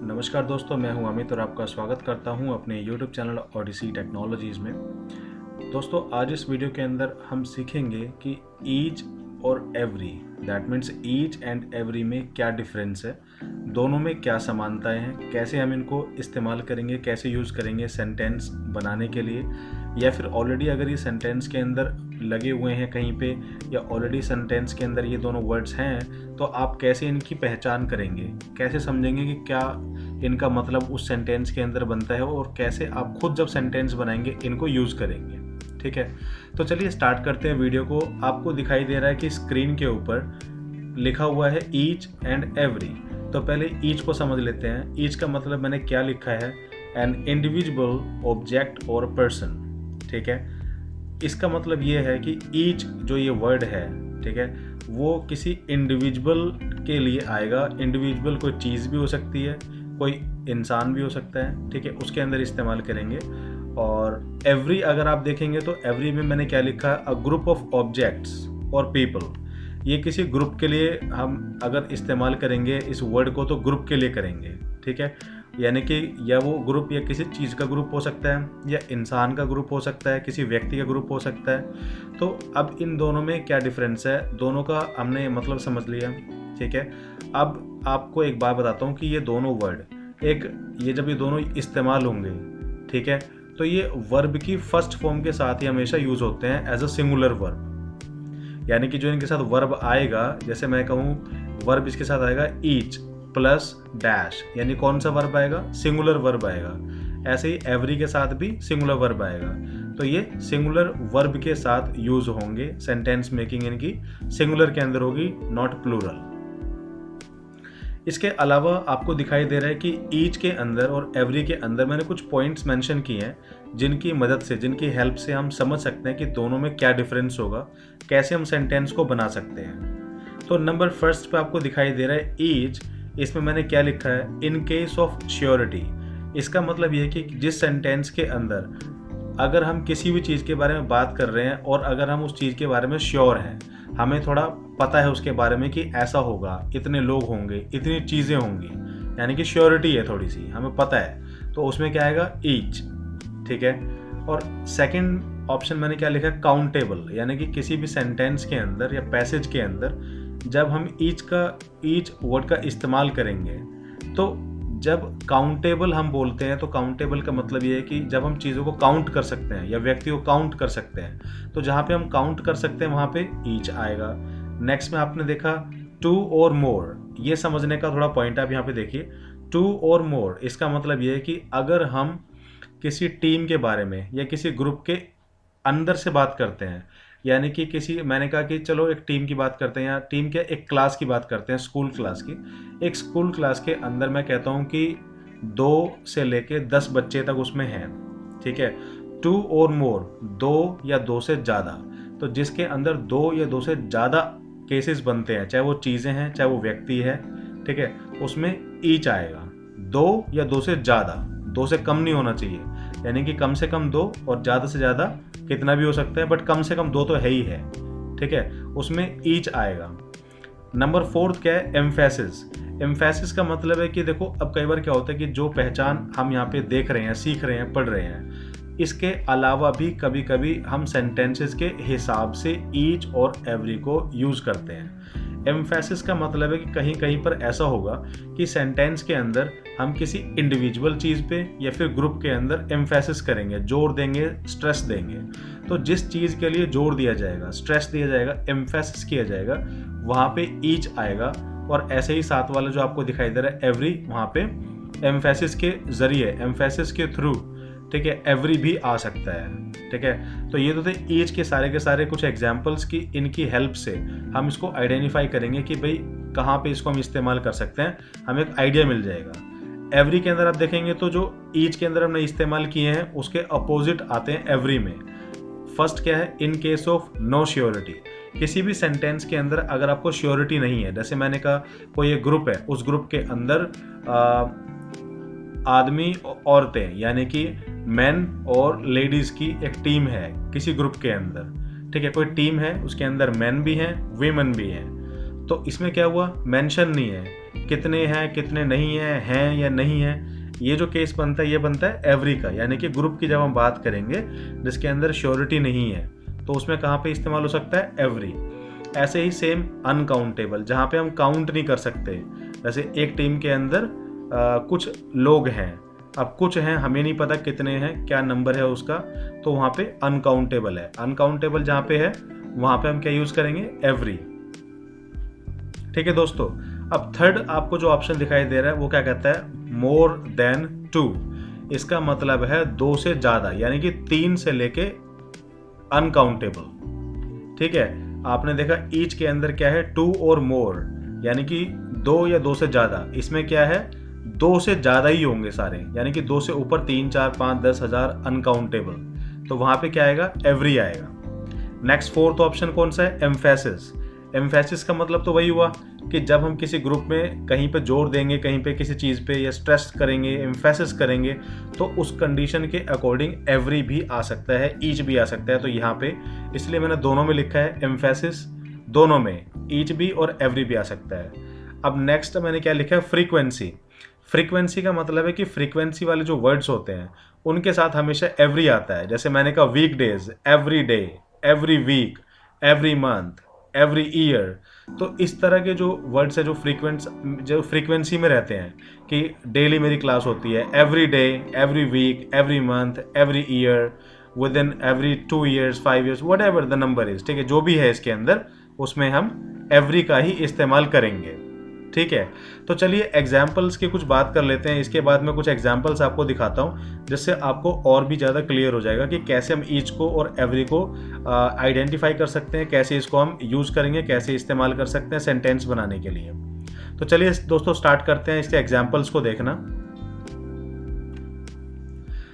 नमस्कार दोस्तों, मैं हूं अमित और आपका स्वागत करता हूं अपने YouTube चैनल ओडिसी टेक्नोलॉजीज़ में। दोस्तों, आज इस वीडियो के अंदर हम सीखेंगे कि ईच और every, that means each and every में क्या डिफरेंस है, दोनों में क्या समानताएं हैं, कैसे हम इनको इस्तेमाल करेंगे, कैसे यूज़ करेंगे सेंटेंस बनाने के लिए, या फिर ऑलरेडी अगर ये सेंटेंस के अंदर लगे हुए हैं कहीं पे, या ऑलरेडी सेंटेंस के अंदर ये दोनों वर्ड्स हैं, तो आप कैसे इनकी पहचान करेंगे, कैसे समझेंगे कि क्या इनका मतलब उस सेंटेंस के अंदर बनता है और कैसे आप खुद जब सेंटेंस बनाएंगे इनको यूज़ करेंगे। ठीक है, तो चलिए स्टार्ट करते हैं वीडियो को। आपको दिखाई दे रहा है कि स्क्रीन के ऊपर लिखा हुआ है ईच एंड एवरी। तो पहले ईच को समझ लेते हैं। ईच का मतलब मैंने क्या लिखा है, एन इंडिविजुअल ऑब्जेक्ट और पर्सन। ठीक है, इसका मतलब ये है कि ईच जो ये वर्ड है, ठीक है, वो किसी इंडिविजुअल के लिए आएगा। इंडिविजुअल कोई चीज़ भी हो सकती है, कोई इंसान भी हो सकता है, ठीक है, उसके अंदर इस्तेमाल करेंगे। और एवरी अगर आप देखेंगे तो एवरी में मैंने क्या लिखा है, अ ग्रुप ऑफ ऑब्जेक्ट्स और पीपल। ये किसी ग्रुप के लिए हम अगर इस्तेमाल करेंगे इस वर्ड को तो ग्रुप के लिए करेंगे। ठीक है, यानी कि या वो ग्रुप या किसी चीज़ का ग्रुप हो सकता है, या इंसान का ग्रुप हो सकता है, किसी व्यक्ति का ग्रुप हो सकता है। तो अब इन दोनों में क्या डिफरेंस है, दोनों का हमने मतलब समझ लिया। ठीक है, अब आपको एक बात बताता हूँ कि ये दोनों वर्ड ये जब ये दोनों इस्तेमाल होंगे, ठीक है, तो ये वर्ब की फर्स्ट फॉर्म के साथ ही हमेशा यूज़ होते हैं एज अ सिंगुलर वर्ब। यानी कि जो इनके साथ वर्ब आएगा, जैसे मैं कहूँ वर्ब इसके साथ आएगा ईच प्लस डैश, यानी कौन सा वर्ब आएगा, सिंगुलर वर्ब आएगा। ऐसे ही एवरी के साथ भी सिंगुलर वर्ब आएगा। तो ये सिंगुलर वर्ब के साथ यूज होंगे, सेंटेंस मेकिंग इनकी सिंगुलर के अंदर होगी, नॉट प्लूरल। इसके अलावा आपको दिखाई दे रहा है कि ईच के अंदर और एवरी के अंदर मैंने कुछ पॉइंट्स मेंशन किए हैं जिनकी मदद से, जिनकी हेल्प से हम समझ सकते हैं कि दोनों में क्या डिफरेंस होगा, कैसे हम सेंटेंस को बना सकते हैं। तो नंबर फर्स्ट पे आपको दिखाई दे रहा है ईच। इसमें मैंने क्या लिखा है, इन केस ऑफ श्योरिटी। इसका मतलब ये है कि जिस सेंटेंस के अंदर अगर हम किसी भी चीज़ के बारे में बात कर रहे हैं और अगर हम उस चीज़ के बारे में श्योर हैं, हमें थोड़ा पता है उसके बारे में कि ऐसा होगा, इतने लोग होंगे, इतनी चीज़ें होंगी, यानी कि श्योरिटी है थोड़ी सी, हमें पता है, तो उसमें क्या आएगा, ईच। ठीक है, और सेकंड ऑप्शन मैंने क्या लिखा है, काउंटेबल। यानी कि किसी भी सेंटेंस के अंदर या पैसेज के अंदर जब हम ईच वर्ड का इस्तेमाल करेंगे, तो जब काउंटेबल हम बोलते हैं तो काउंटेबल का मतलब ये है कि जब हम चीज़ों को काउंट कर सकते हैं या व्यक्ति को काउंट कर सकते हैं, तो जहाँ पे हम काउंट कर सकते हैं वहाँ पे ईच आएगा। नेक्स्ट में आपने देखा टू और मोर। ये समझने का थोड़ा पॉइंट आप यहाँ पे देखिए, टू और मोर इसका मतलब ये है कि अगर हम किसी टीम के बारे में या किसी ग्रुप के अंदर से बात करते हैं, यानी कि मैंने कहा कि चलो एक टीम की बात करते हैं, या टीम के एक क्लास की बात करते हैं, स्कूल क्लास की। एक स्कूल क्लास के अंदर मैं कहता हूँ कि 2 से लेके 10 बच्चे तक उसमें हैं। ठीक है, 2 और मोर, 2 या 2 से ज़्यादा। तो जिसके अंदर 2 या 2 से ज़्यादा केसेस बनते हैं, चाहे वो चीज़ें हैं चाहे वो व्यक्ति है, ठीक है, उसमें ईच आएगा। 2 या 2 से ज़्यादा, 2 से कम नहीं होना चाहिए, यानी कि कम से कम 2 और ज़्यादा से ज़्यादा कितना भी हो सकता है, बट कम से कम 2 तो है ही है। ठीक है, उसमें ईच आएगा। नंबर 4 क्या है, एम्फेसिस। एम्फेसिस का मतलब है कि देखो, अब कई बार क्या होता है कि जो पहचान हम यहाँ पे देख रहे हैं, सीख रहे हैं, पढ़ रहे हैं, इसके अलावा भी कभी कभी हम सेंटेंसेस के हिसाब से ईच और एवरी को यूज़ करते हैं। एम्फेसिस का मतलब है कि कहीं कहीं पर ऐसा होगा कि सेंटेंस के अंदर हम किसी इंडिविजुअल चीज़ पे या फिर ग्रुप के अंदर एम्फेसिस करेंगे, जोर देंगे, स्ट्रेस देंगे। तो जिस चीज़ के लिए जोर दिया जाएगा, स्ट्रेस दिया जाएगा, एम्फेसिस किया जाएगा, वहाँ पे ईच आएगा। और ऐसे ही साथ वाला जो आपको दिखाई दे रहा है एवरी, वहाँ पे एम्फेसिस के जरिए, एम्फेसिस के थ्रू, ठीक है, एवरी भी आ सकता है। ठीक है, तो ये तो थे ईच के सारे कुछ एग्जाम्पल्स की, इनकी हेल्प से हम इसको आइडेंटिफाई करेंगे कि भाई कहाँ पे इसको हम इस्तेमाल कर सकते हैं, हमें एक आइडिया मिल जाएगा। एवरी के अंदर आप देखेंगे तो जो ईच के अंदर हमने इस्तेमाल किए हैं उसके अपोजिट आते हैं एवरी में। फर्स्ट क्या है, in case of no surety. किसी भी सेंटेंस के अंदर अगर आपको श्योरिटी नहीं है, जैसे मैंने कहा कोई एक ग्रुप है, उस ग्रुप के अंदर आदमी औरतें, यानी कि मेन और लेडीज़ की एक टीम है किसी ग्रुप के अंदर। ठीक है, कोई टीम है, उसके अंदर मेन भी हैं, वीमेन भी हैं। तो इसमें क्या हुआ, मेंशन नहीं है, कितने हैं कितने नहीं हैं या नहीं हैं। ये जो केस बनता है ये बनता है एवरी का, यानी कि ग्रुप की जब हम बात करेंगे जिसके अंदर श्योरिटी नहीं है तो उसमें कहाँ पे इस्तेमाल हो सकता है, एवरी। ऐसे ही सेम अनकाउंटेबल, जहाँ पे हम काउंट नहीं कर सकते, जैसे एक टीम के अंदर कुछ लोग हैं, अब कुछ हैं हमें नहीं पता कितने हैं, क्या नंबर है उसका, तो वहाँ पे अनकाउंटेबल है। अनकाउंटेबल जहाँ पे है वहाँ पे हम क्या यूज़ करेंगे, एवरी। ठीक है दोस्तों। अब थर्ड आपको जो ऑप्शन दिखाई दे रहा है वो क्या कहता है, मोर देन 2। इसका मतलब है 2 से ज़्यादा, यानी कि 3 से लेके अनकाउंटेबल। ठीक है, आपने देखा ईच के अंदर क्या है, 2 और मोर, यानी कि 2 या 2 से ज़्यादा। इसमें क्या है, 2 से ज़्यादा ही होंगे सारे, यानी कि 2 से ऊपर 3, 4, 5, 10 हज़ार अनकाउंटेबल, तो वहाँ पे क्या आएगा, एवरी आएगा। नेक्स्ट फोर्थ ऑप्शन कौन सा है, एम्फेसिस। एम्फेसिस का मतलब तो वही हुआ कि जब हम किसी ग्रुप में कहीं पे जोर देंगे, कहीं पे किसी चीज़ पे या स्ट्रेस करेंगे, एम्फेसिस करेंगे, तो उस कंडीशन के अकॉर्डिंग एवरी भी आ सकता है, ईच भी आ सकता है। तो यहाँ पे इसलिए मैंने दोनों में लिखा है एम्फेसिस, दोनों में ईच भी और एवरी भी आ सकता है। अब नेक्स्ट मैंने क्या लिखा है, फ्रीक्वेंसी। फ्रीक्वेंसी का मतलब है कि फ्रीक्वेंसी वाले जो वर्ड्स होते हैं उनके साथ हमेशा एवरी आता है। जैसे मैंने कहा week days, every day, every week, every month, every year. तो इस तरह के जो वर्ड्स है जो फ्रीक्वेंसी में रहते हैं कि डेली मेरी क्लास होती है, every day, every week, every month, every year, within every 2 years, 5 years, whatever the number is. ठीक है, जो भी है इसके अंदर उसमें हम एवरी का ही इस्तेमाल करेंगे। ठीक है, तो चलिए एग्जाम्पल्स की कुछ बात कर लेते हैं। इसके बाद मैं कुछ एग्जाम्पल्स आपको दिखाता हूँ जिससे आपको और भी ज़्यादा क्लियर हो जाएगा कि कैसे हम ईच को और एवरी को आइडेंटिफाई कर सकते हैं, कैसे इसको हम यूज़ करेंगे, कैसे इस्तेमाल कर सकते हैं सेंटेंस बनाने के लिए। तो चलिए दोस्तों स्टार्ट करते हैं इसके एग्जाम्पल्स को देखना।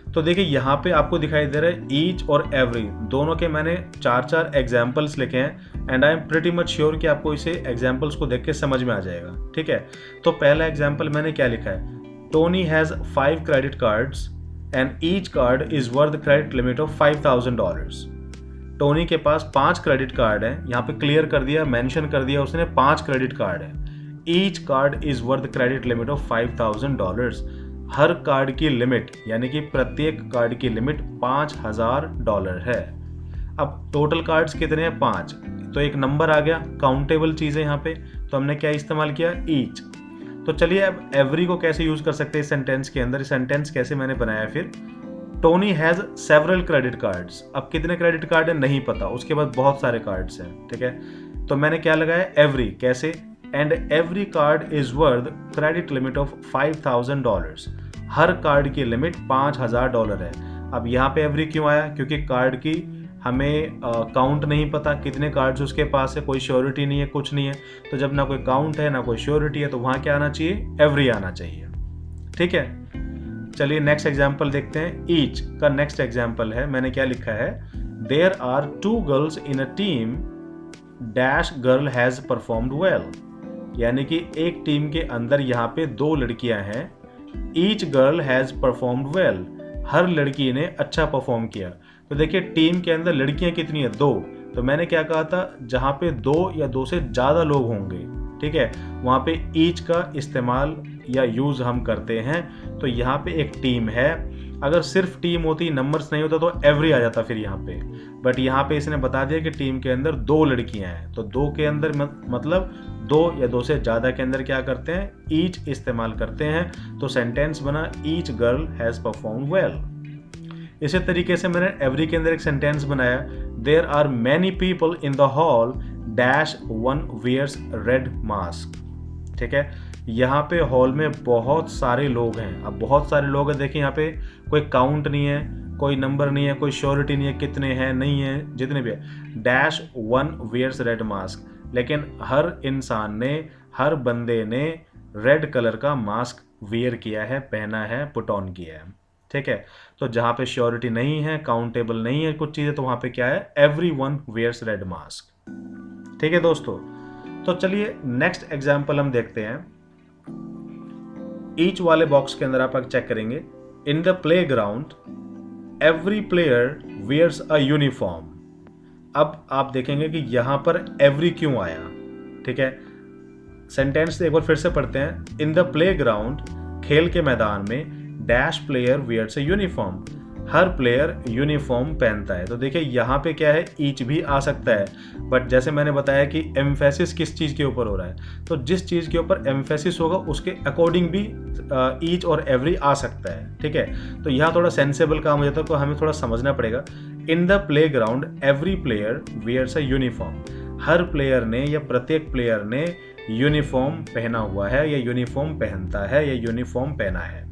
तो देखिए यहाँ पे आपको दिखाई दे रहा है ईच और एवरी, दोनों के मैंने 4 एग्जाम्पल्स लिखे हैं and I am pretty much sure कि आपको इसे एग्जाम्पल्स को देख के समझ में आ जाएगा। ठीक है, तो पहला एग्जाम्पल मैंने क्या लिखा है, Tony has 5 credit cards and each card is worth credit limit of $5,000। Tony के पास 5 क्रेडिट कार्ड है, यहाँ पे क्लियर कर दिया, मेंशन कर दिया उसने 5 क्रेडिट कार्ड है। Each card is worth credit limit of $5,000। Her card की लिमिट, यानी कि प्रत्येक कार्ड की लिमिट $5,000 है। अब टोटल कार्ड्स कितने हैं, 5, तो एक नंबर आ गया, काउंटेबल चीज़ है यहाँ पे, तो हमने क्या इस्तेमाल किया, ईच। तो चलिए अब एवरी को कैसे यूज़ कर सकते हैं इस सेंटेंस के अंदर, सेंटेंस कैसे मैंने बनाया फिर, Tony has several credit cards. अब कितने क्रेडिट कार्ड है नहीं पता, उसके बाद बहुत सारे कार्ड्स हैं। ठीक है, तो मैंने क्या लगाया, एवरी, कैसे, and every card is worth credit limit of $5,000। Her card की लिमिट $5,000 है। अब यहाँ पे एवरी क्यों आया, क्योंकि कार्ड की हमें काउंट नहीं पता कितने कार्ड्स उसके पास है, कोई श्योरिटी नहीं है, कुछ नहीं है। तो जब ना कोई काउंट है ना कोई श्योरिटी है तो वहाँ क्या आना चाहिए, एवरी आना चाहिए। ठीक है, चलिए नेक्स्ट एग्जाम्पल देखते हैं। ईच का नेक्स्ट एग्जाम्पल है, मैंने क्या लिखा है, there are 2 girls in a team dash girl has performed well. यानी कि एक टीम के अंदर यहाँ पे 2 लड़कियां हैं, each girl has performed well, हर लड़की ने अच्छा परफॉर्म किया। तो देखिए टीम के अंदर लड़कियां कितनी है, 2। तो मैंने क्या कहा था, जहाँ पे 2 या 2 से ज़्यादा लोग होंगे, ठीक है, वहाँ पे ईच का इस्तेमाल या यूज़ हम करते हैं। तो यहाँ पे एक टीम है, अगर सिर्फ टीम होती, नंबर्स नहीं होता तो एवरी आ जाता फिर यहाँ पे, बट यहाँ पे इसने बता दिया कि टीम के अंदर 2 लड़कियां हैं, तो 2 के अंदर मतलब 2 या 2 से ज़्यादा के अंदर क्या करते हैं, ईच इस्तेमाल करते हैं। तो सेंटेंस बना each girl has performed well. इसी तरीके से मैंने एवरी के अंदर एक सेंटेंस बनाया, there are many people in the hall dash one wears red mask. ठीक है, यहाँ पे हॉल में बहुत सारे लोग हैं। अब बहुत सारे लोग हैं, देखिए यहाँ पे कोई काउंट नहीं है, कोई नंबर नहीं है, कोई श्योरिटी नहीं है कितने हैं, नहीं है, जितने भी है, dash one wears red mask. लेकिन हर इंसान ने, हर बंदे ने रेड कलर का मास्क वेयर किया है, पहना है, पुट ऑन किया है। ठीक है, तो जहाँ पे श्योरिटी नहीं है, काउंटेबल नहीं है कुछ चीज़ें, तो वहाँ पे क्या है, everyone wears red mask. ठीक है दोस्तों, तो चलिए नेक्स्ट एग्जाम्पल हम देखते हैं। ईच वाले बॉक्स के अंदर आप चेक करेंगे, in the playground every player wears a uniform. अब आप देखेंगे कि यहाँ पर एवरी क्यों आया। ठीक है, सेंटेंस एक बार फिर से पढ़ते हैं। इन द प्लेग्राउंड, खेल के मैदान में, dash player wears a uniform, हर प्लेयर यूनिफॉर्म पहनता है। तो देखिए यहाँ पे क्या है, ईच भी आ सकता है, बट जैसे मैंने बताया कि एम्फेसिस किस चीज़ के ऊपर हो रहा है, तो जिस चीज़ के ऊपर एम्फेसिस होगा उसके अकॉर्डिंग भी ईच और एवरी आ सकता है। ठीक है, तो यहाँ थोड़ा सेंसेबल काम हो जाता है, तो हमें थोड़ा समझना पड़ेगा। In the playground every player wears a uniform, हर प्लेयर ने या प्रत्येक प्लेयर ने यूनिफॉर्म पहना हुआ है या यूनिफॉर्म पहनता है या यूनिफॉर्म पहना है।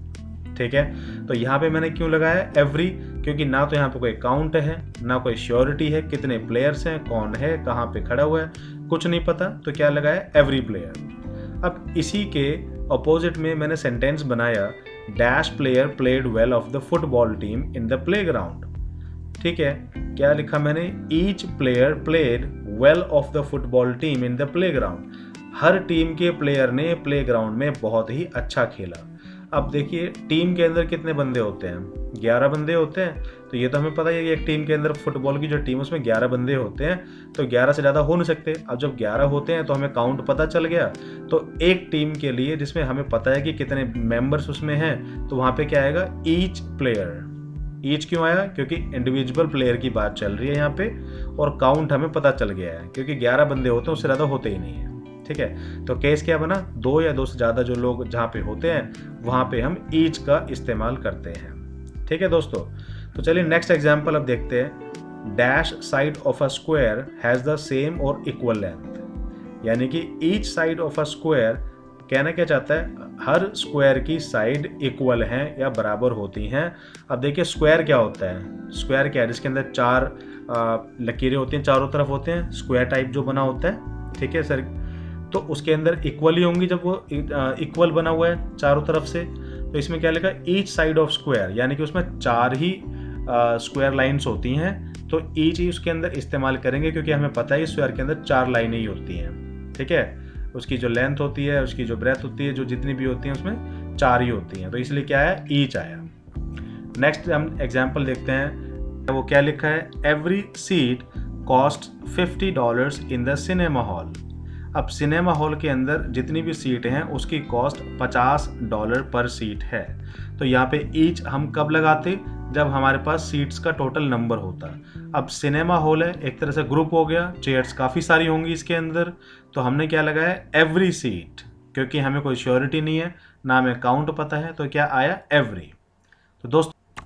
ठीक है, तो यहाँ पे मैंने क्यों लगाया एवरी, क्योंकि ना तो यहाँ पे कोई काउंट है, ना कोई श्योरिटी है, कितने प्लेयर्स हैं, कौन है, कहाँ पे खड़ा हुआ है, कुछ नहीं पता, तो क्या लगाया एवरी प्लेयर। अब इसी के अपोजिट में मैंने सेंटेंस बनाया, dash player played well of the football team in the playground. ठीक है, क्या लिखा मैंने, each player played well of the football team in the playground, her team के प्लेयर ने प्लेग्राउंड में बहुत ही अच्छा खेला। अब देखिए टीम के अंदर कितने बंदे होते हैं, 11 बंदे होते हैं, तो ये तो हमें पता है कि एक टीम के अंदर फुटबॉल की जो टीम है उसमें 11 बंदे होते हैं, तो 11 से ज़्यादा हो नहीं सकते। अब जब 11 होते हैं तो हमें काउंट पता चल गया, तो एक टीम के लिए जिसमें हमें पता है कि कितने मेंबर्स उसमें हैं, तो वहाँ पे क्या आएगा, ईच प्लेयर। ईच क्यों आया, क्योंकि इंडिविजुअल प्लेयर की बात चल रही है यहाँ पे, और काउंट हमें पता चल गया है, क्योंकि 11 बंदे होते हैं उससे ज़्यादा होते ही नहीं है। ठीक है, तो केस क्या बना, 2 या 2 से ज़्यादा जो लोग जहाँ पे होते हैं वहाँ पे हम ईच का इस्तेमाल करते हैं। ठीक है दोस्तों, तो चलिए नेक्स्ट एग्जाम्पल अब देखते हैं। Dash side of a square has the same और इक्वल लेंथ, यानी कि each side of a square कहना क्या चाहता है, हर स्क्वायर की साइड इक्वल हैं या बराबर होती हैं। अब देखिए स्क्वायर क्या होता है, स्क्वायर क्या है, जिसके अंदर 4 लकीरें होती हैं, चारों तरफ होते हैं, स्क्वायर टाइप जो बना होता है। ठीक है सर, तो उसके अंदर इक्वल ही होंगी जब वो इक्वल बना हुआ है चारों तरफ से। तो इसमें क्या लिखा, ईच साइड ऑफ स्क्वायर, यानी कि उसमें 4 ही स्क्वायर लाइंस होती हैं, तो ईच ही उसके अंदर इस्तेमाल करेंगे, क्योंकि हमें पता है स्क्वायर के अंदर 4 लाइनें ही होती हैं। ठीक है, उसकी जो लेंथ होती है, उसकी जो ब्रेथ होती है, जो जितनी भी होती हैं उसमें 4 ही होती हैं, तो इसलिए क्या है, ईच आया। नेक्स्ट हम एग्जाम्पल देखते हैं, वो क्या लिखा है, every seat cost $50 in the cinema hall. अब सिनेमा हॉल के अंदर जितनी भी सीट हैं उसकी कॉस्ट $50 पर सीट है। तो यहाँ पे ईच हम कब लगाते, जब हमारे पास सीट्स का टोटल नंबर होता। अब सिनेमा हॉल है, एक तरह से ग्रुप हो गया, चेयर्स काफ़ी सारी होंगी इसके अंदर, तो हमने क्या लगाया एवरी सीट, क्योंकि हमें कोई श्योरिटी नहीं है, ना हमें काउंट पता है, तो क्या आया एवरी। तो दोस्तों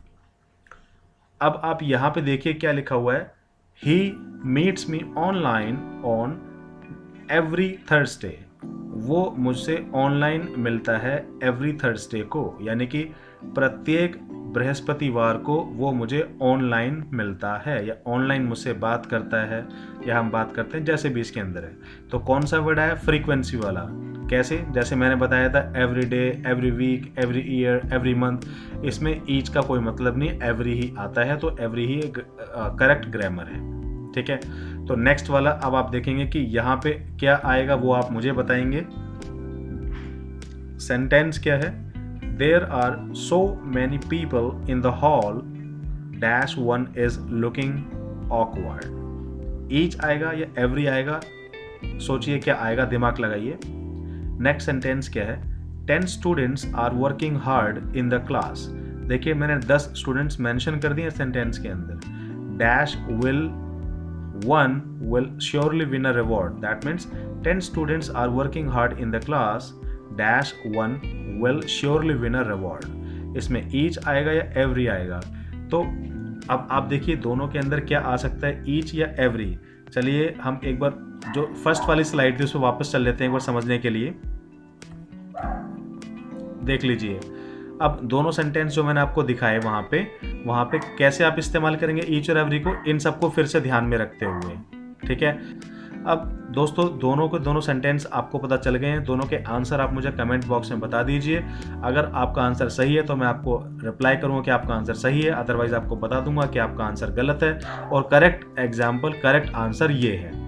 अब आप यहाँ पे देखिए क्या लिखा हुआ है, he meets me online on every Thursday, वो मुझसे ऑनलाइन मिलता है एवरी थर्सडे को, यानी कि प्रत्येक बृहस्पतिवार को वो मुझे ऑनलाइन मिलता है या ऑनलाइन मुझसे बात करता है या हम बात करते हैं, जैसे भी इसके अंदर है। तो कौन सा वर्ड आया, फ्रीक्वेंसी वाला। कैसे, जैसे मैंने बताया था every day, every week, every year, every month, इसमें ईच का कोई मतलब नहीं, एवरी ही आता है, तो एवरी ही करेक्ट ग्रामर है। ठीक है, तो नेक्स्ट वाला अब आप देखेंगे कि यहाँ पे क्या आएगा वो आप मुझे बताएंगे। सेंटेंस क्या है, there are so many people in the hall dash one is looking awkward. Each आएगा या एवरी आएगा, सोचिए क्या आएगा, दिमाग लगाइए। नेक्स्ट सेंटेंस क्या है, 10 students are working hard in the class. देखिए मैंने 10 स्टूडेंट्स मेंशन कर दिए सेंटेंस के अंदर, dash one will surely win a reward. That means 10 students are working hard in the class dash one will surely win a reward. इसमें each आएगा या every आएगा। तो अब आप देखिए दोनों के अंदर क्या आ सकता है, each या every। चलिए हम एक बार जो फर्स्ट वाली स्लाइड थी उस पर वापस चल लेते हैं एक बार समझने के लिए। देख लीजिए अब दोनों सेंटेंस जो मैंने आपको दिखाए वहाँ पे कैसे आप इस्तेमाल करेंगे ईच और एवरी को, इन सबको फिर से ध्यान में रखते हुए। ठीक है, अब दोस्तों दोनों सेंटेंस आपको पता चल गए हैं, दोनों के आंसर आप मुझे कमेंट बॉक्स में बता दीजिए। अगर आपका आंसर सही है तो मैं आपको रिप्लाई करूँगा कि आपका आंसर सही है, अदरवाइज आपको बता दूंगा कि आपका आंसर गलत है और करेक्ट आंसर ये है।